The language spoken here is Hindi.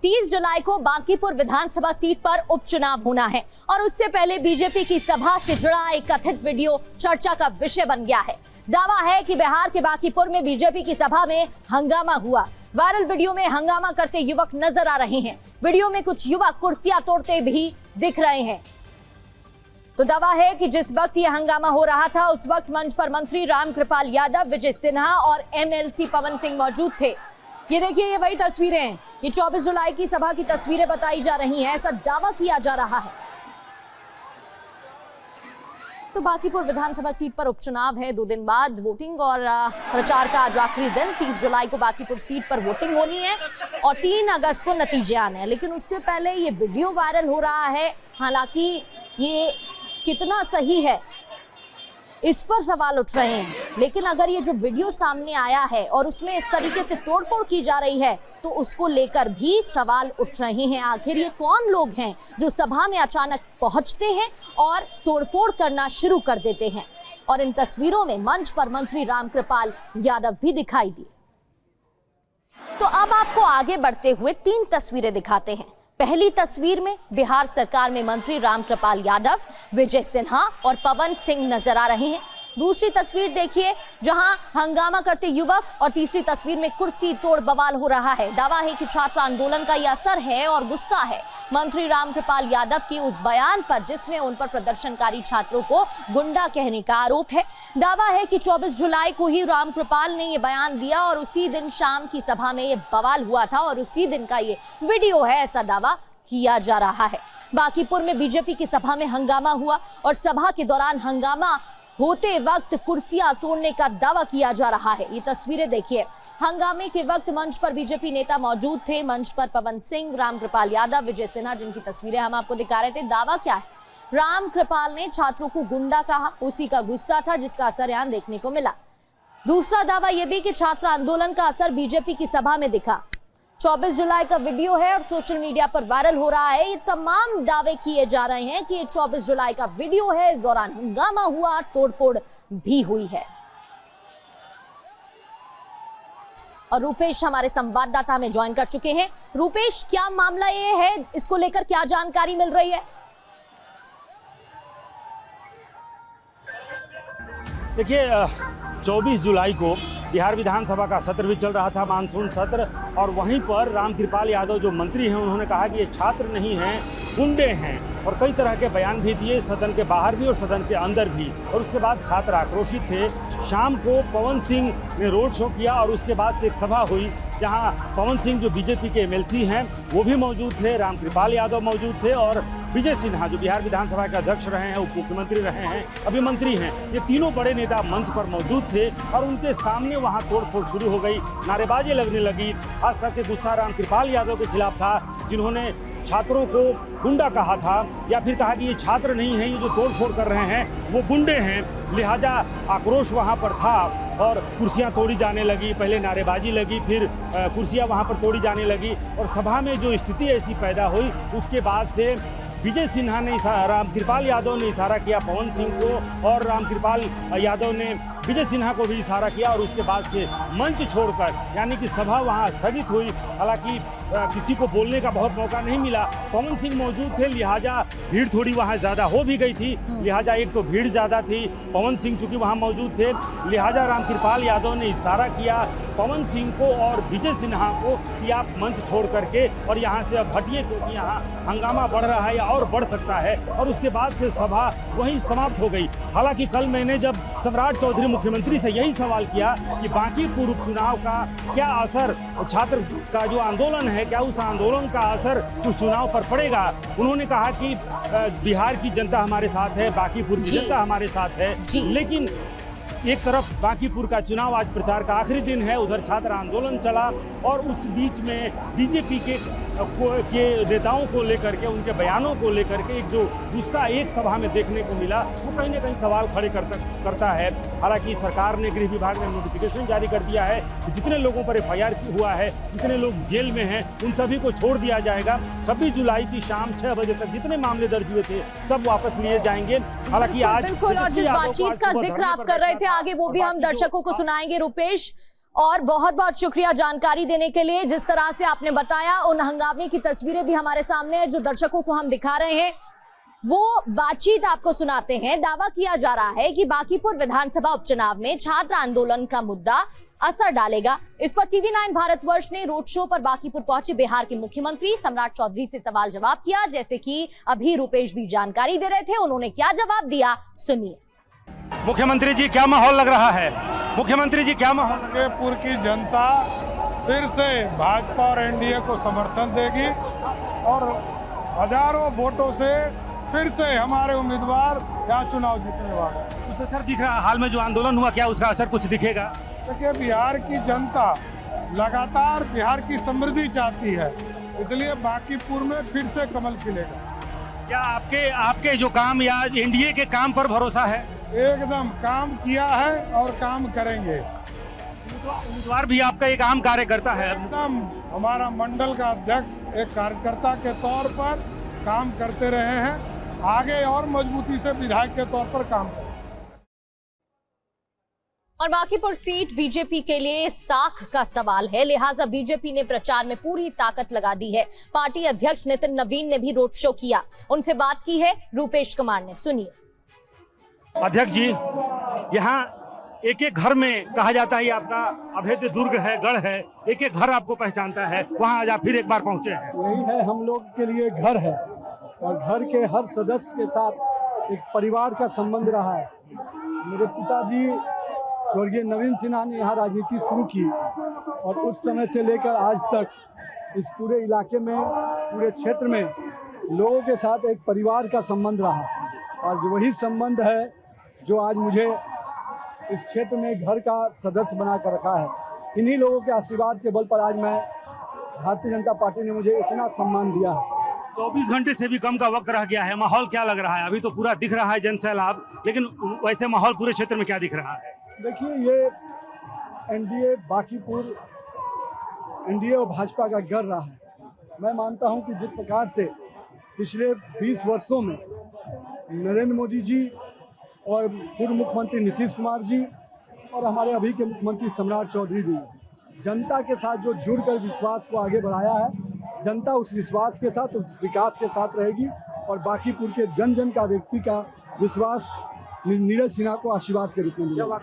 30 जुलाई को बांकीपुर विधानसभा सीट पर उपचुनाव होना है और उससे पहले बीजेपी की सभा से जुड़ा एक कथित वीडियो चर्चा का विषय बन गया है। दावा है कि बिहार के बांकीपुर में बीजेपी की सभा में हंगामा हुआ। वायरल वीडियो में हंगामा करते युवक नजर आ रहे हैं। वीडियो में कुछ युवक कुर्सियां तोड़ते भी दिख रहे हैं। तो दावा है कि जिस वक्त यह हंगामा हो रहा था उस वक्त मंच पर मंत्री रामकृपाल यादव, विजय सिन्हा और एमएलसी पवन सिंह मौजूद थे। ये देखिए, ये वही तस्वीरें हैं। ये 24 जुलाई की सभा की तस्वीरें बताई जा रही हैं, ऐसा दावा किया जा रहा है। तो बांकीपुर विधानसभा सीट पर उपचुनाव है। 2 दिन बाद वोटिंग और प्रचार का आज आखिरी दिन। 30 जुलाई को बांकीपुर सीट पर वोटिंग होनी है और 3 अगस्त को नतीजे आने हैं। लेकिन उससे पहले ये वीडियो वायरल हो रहा है। हालांकि ये कितना सही है इस पर सवाल उठ रहे हैं, लेकिन अगर ये जो वीडियो सामने आया है और उसमें इस तरीके से तोड़फोड़ की जा रही है तो उसको लेकर भी सवाल उठ रहे हैं। आखिर ये कौन लोग हैं जो सभा में अचानक पहुंचते हैं और तोड़फोड़ करना शुरू कर देते हैं। और इन तस्वीरों में मंच पर मंत्री रामकृपाल यादव भी दिखाई दिए। तो अब आपको आगे बढ़ते हुए 3 तस्वीरें दिखाते हैं। पहली तस्वीर में बिहार सरकार में मंत्री रामकृपाल यादव, विजय सिन्हा और पवन सिंह नजर आ रहे हैं। दूसरी तस्वीर देखिए, जहां हंगामा करते युवक, और तीसरी तस्वीर में कुर्सी तोड़ बवाल हो रहा है। दावा है कि छात्र आंदोलन का यह असर है और गुस्सा है मंत्री रामकृपाल यादव के उस बयान पर जिसमें उन पर प्रदर्शनकारी छात्रों को गुंडा कहने का आरोप है। दावा है कि 24 जुलाई को ही रामकृपाल ने यह बयान दिया और उसी दिन शाम की सभा में यह बवाल हुआ था और उसी दिन का ये वीडियो है, ऐसा दावा किया जा रहा है। बांकीपुर में बीजेपी की सभा में हंगामा हुआ और सभा के दौरान हंगामा होते वक्त कुर्सियां तोड़ने का दावा किया जा रहा है। ये तस्वीरें देखिए, हंगामे के वक्त मंच पर बीजेपी नेता मौजूद थे। मंच पर पवन सिंह, रामकृपाल यादव, विजय सिन्हा, जिनकी तस्वीरें हम आपको दिखा रहे थे। दावा क्या है? रामकृपाल ने छात्रों को गुंडा कहा, उसी का गुस्सा था जिसका असर यहां देखने को मिला। दूसरा दावा यह भी कि छात्र आंदोलन का असर बीजेपी की सभा में दिखा। 24 जुलाई का वीडियो है और सोशल मीडिया पर वायरल हो रहा है। ये तमाम दावे किए जा रहे हैं कि ये 24 जुलाई का वीडियो है, इस दौरान हंगामा हुआ, तोड़फोड़ भी हुई है। और रूपेश हमारे संवाददाता हमें ज्वाइन कर चुके हैं। रूपेश, क्या मामला ये है, इसको लेकर क्या जानकारी मिल रही है? देखिए, 24 जुलाई को बिहार विधानसभा का सत्र भी चल रहा था, मानसून सत्र, और वहीं पर रामकृपाल यादव जो मंत्री हैं उन्होंने कहा कि ये छात्र नहीं हैं, गुंडे हैं, और कई तरह के बयान भी दिए, सदन के बाहर भी और सदन के अंदर भी। और उसके बाद छात्र आक्रोशित थे। शाम को पवन सिंह ने रोड शो किया और उसके बाद से एक सभा हुई जहां पवन सिंह जो बीजेपी के एमएलसी हैं वो भी मौजूद थे, रामकृपाल यादव मौजूद थे और विजय सिन्हा जो बिहार विधानसभा के अध्यक्ष रहे हैं, उप मुख्यमंत्री रहे हैं, अभी मंत्री हैं, ये तीनों बड़े नेता मंच पर मौजूद थे और उनके सामने वहां तोड़फोड़ शुरू हो गई, नारेबाजी लगने लगी। खास करके गुस्सा रामकृपाल यादव के खिलाफ था, जिन्होंने छात्रों को गुंडा कहा था या फिर कहा कि ये छात्र नहीं हैं, ये जो तोड़फोड़ कर रहे हैं वो गुंडे हैं। लिहाजा आक्रोश वहाँ पर था और कुर्सियाँ तोड़ी जाने लगी। पहले नारेबाजी लगी, फिर कुर्सियाँ वहाँ पर तोड़ी जाने लगी और सभा में जो स्थिति ऐसी पैदा हुई, उसके बाद से विजय सिन्हा ने रामकृपाल यादव ने इशारा किया पवन सिंह को और रामकृपाल यादव ने विजय सिन्हा को भी इशारा किया और उसके बाद से मंच छोड़कर, यानी कि सभा वहां स्थगित हुई। हालांकि किसी को बोलने का बहुत मौका नहीं मिला। पवन सिंह मौजूद थे, लिहाजा भीड़ थोड़ी वहां ज़्यादा हो भी गई थी। लिहाजा एक तो भीड़ ज़्यादा थी, पवन सिंह चूँकि वहां मौजूद थे, लिहाजा रामकृपाल यादव ने इशारा किया पवन सिंह को और विजय सिन्हा को कि आप मंच छोड़ करके और यहाँ से अब हटिए, क्योंकि यहाँ हंगामा बढ़ रहा है या और बढ़ सकता है। और उसके बाद से सभा वहीं समाप्त हो गई। हालांकि कल मैंने जब सम्राट चौधरी मुख्यमंत्री से यही सवाल किया कि बांकीपुर उपचुनाव का क्या असर, छात्र का जो आंदोलन है, क्या उस आंदोलन का असर उस चुनाव पर पड़ेगा, उन्होंने कहा कि बिहार की जनता हमारे साथ है, बांकीपुर की जनता हमारे साथ है। लेकिन एक तरफ बांकीपुर का चुनाव, आज प्रचार का आखिरी दिन है, उधर छात्र आंदोलन चला और उस बीच में बीजेपी के नेताओं को लेकर के, उनके बयानों को लेकर के एक जो गुस्सा एक सभा में देखने को मिला, वो कहीं ना कहीं सवाल खड़े करता है। हालांकि सरकार ने, गृह विभाग ने नोटिफिकेशन जारी कर दिया है कि जितने लोगों पर एफआईआर हुआ है, जितने लोग जेल में हैं, उन सभी को छोड़ दिया जाएगा। 26 जुलाई की शाम 6 बजे तक जितने मामले दर्ज हुए थे सब वापस लिए जाएंगे। हालांकि आज बिल्कुल, और जिस बातचीत का जिक्र आप कर रहे थे आगे वो भी हम दर्शकों को सुनाएंगे रूपेश। और बहुत बहुत शुक्रिया जानकारी देने के लिए। जिस तरह से आपने बताया, उन हंगामे की तस्वीरें भी हमारे सामने है जो दर्शकों को हम दिखा रहे हैं। वो बातचीत आपको सुनाते हैं। दावा किया जा रहा है कि बांकीपुर विधानसभा उपचुनाव में छात्र आंदोलन का मुद्दा असर डालेगा। इस पर टीवी9 भारतवर्ष ने रोड शो पर बांकीपुर पहुंचे बिहार के मुख्यमंत्री सम्राट चौधरी से सवाल जवाब किया, जैसे कि अभी रुपेश भी जानकारी दे रहे थे। उन्होंने क्या जवाब दिया, सुनिए। मुख्यमंत्री जी, क्या माहौल लग रहा है? मुख्यमंत्री जी, क्या माहौल? बांकीपुर की जनता फिर से भाजपा और एनडीए को समर्थन देगी और हजारों वोटों से फिर से हमारे उम्मीदवार यहाँ चुनाव जीतने वाले हैं। कुछ असर दिख रहा है? हाल में जो आंदोलन हुआ, क्या उसका असर कुछ दिखेगा? देखिए, बिहार की जनता लगातार बिहार की समृद्धि चाहती है, इसलिए बांकीपुर में फिर से कमल खिलेगा। क्या आपके जो काम या एनडीए के काम पर भरोसा है? एकदम काम किया है और काम करेंगे। उम्मीदवार भी आपका एक आम कार्यकर्ता है। एकदम हमारा मंडल का अध्यक्ष एक कार्यकर्ता के तौर पर काम करते रहे हैं, आगे और मजबूती से विधायक के तौर पर काम करें। और बांकीपुर सीट बीजेपी के लिए साख का सवाल है, लिहाजा बीजेपी ने प्रचार में पूरी ताकत लगा दी है। पार्टी अध्यक्ष नितिन नवीन ने भी रोड शो किया, उनसे बात की है रुपेश कुमार ने, सुनिए। अध्यक्ष जी, यहाँ एक एक घर में कहा जाता है ये आपका अभेद्य दुर्ग है, गढ़ है, एक एक घर आपको पहचानता है, वहाँ आज आप फिर एक बार पहुंचे हैं। यही है, हम लोग के लिए घर है और घर के हर सदस्य के साथ एक परिवार का संबंध रहा है। मेरे पिताजी स्वर्गीय नवीन सिन्हा ने यहाँ राजनीति शुरू की और उस समय से लेकर आज तक इस पूरे इलाके में, पूरे क्षेत्र में लोगों के साथ एक परिवार का संबंध रहा और वही संबंध है जो आज मुझे इस क्षेत्र में घर का सदस्य बना कर रखा है। इन्हीं लोगों के आशीर्वाद के बल पर आज मैं भारतीय जनता पार्टी ने मुझे इतना सम्मान दिया है। 24 घंटे से भी कम का वक्त रह गया है, माहौल क्या लग रहा है? अभी तो पूरा दिख रहा है जनसैलाब, लेकिन वैसे माहौल पूरे क्षेत्र में क्या दिख रहा है? देखिए, ये एनडीए बांकीपुर एनडीए और भाजपा का गढ़ रहा है। मैं मानता हूं कि जिस प्रकार से पिछले 20 वर्षों में नरेंद्र मोदी जी और पूर्व मुख्यमंत्री नीतीश कुमार जी और हमारे अभी के मुख्यमंत्री सम्राट चौधरी जी जनता के साथ जो जुड़कर विश्वास को आगे बढ़ाया है, जनता उस विश्वास के साथ, उस विकास के साथ रहेगी और बांकीपुर के जन जन का व्यक्ति का विश्वास नीरज सिन्हा को आशीर्वाद के रूप में मिलेगा।